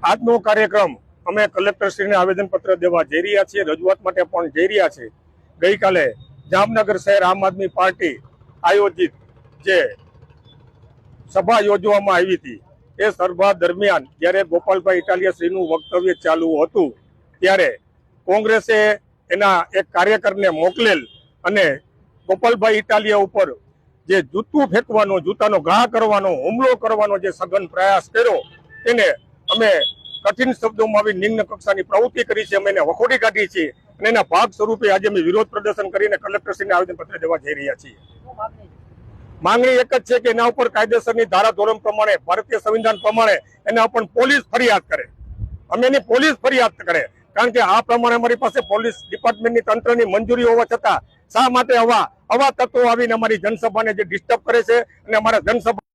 આજનો કાર્યક્રમ અમે કલેક્ટરશ્રીને આવેદનપત્ર દેવા જઈ રહ્યા છીએ, રજૂઆત માટે પણ જઈ રહ્યા છીએ। ગઈકાલે જામનગર શહેર આમ આદમી પાર્ટી આયોજિત જે સભા યોજવામાં આવી હતી, એ સભા દરમિયાન જ્યારે ગોપાલભાઈ ઇટાલિયા શ્રીનું વક્તવ્ય ચાલુ હતું ત્યારે કોંગ્રેસે એના એક કાર્યકરને મોકલેલ અને ગોપાલભાઈ ઇટાલિયા ઉપર જે જૂતું ફેંકવાનો, જૂતાનો ઘા કરવાનો, હુમલો કરવાનો જે સઘન પ્રયાસ કર્યો તેને અમે કઠિન શબ્દોમાં આવી નિમ્ન કક્ષાની પ્રવૃત્તિ કરી છે, અમે એને વખોડી કાઢી છે અને એના ભાગ સ્વરૂપે આજે અમે વિરોધ પ્રદર્શન કરીને કલેક્ટરશ્રીને આવેદનપત્ર દેવા જઈ રહ્યા છીએ। માંગણી એક જ છે કે એના ઉપર કાયદેસરની ધારાધોરણ પ્રમાણે, ભારતીય સંવિધાન પ્રમાણે એના ઉપર પોલીસ ફરિયાદ કરે, અમે એની પોલીસ ફરિયાદ કરે, કારણ કે આ પ્રમાણે અમારી પાસે પોલીસ ડિપાર્ટમેન્ટની તંત્રની મંજૂરી હોવા છતાં શા માટે આવા તત્વો આવીને અમારી જનસભાને જે ડિસ્ટર્બ કરે છે અને અમારા જનસભા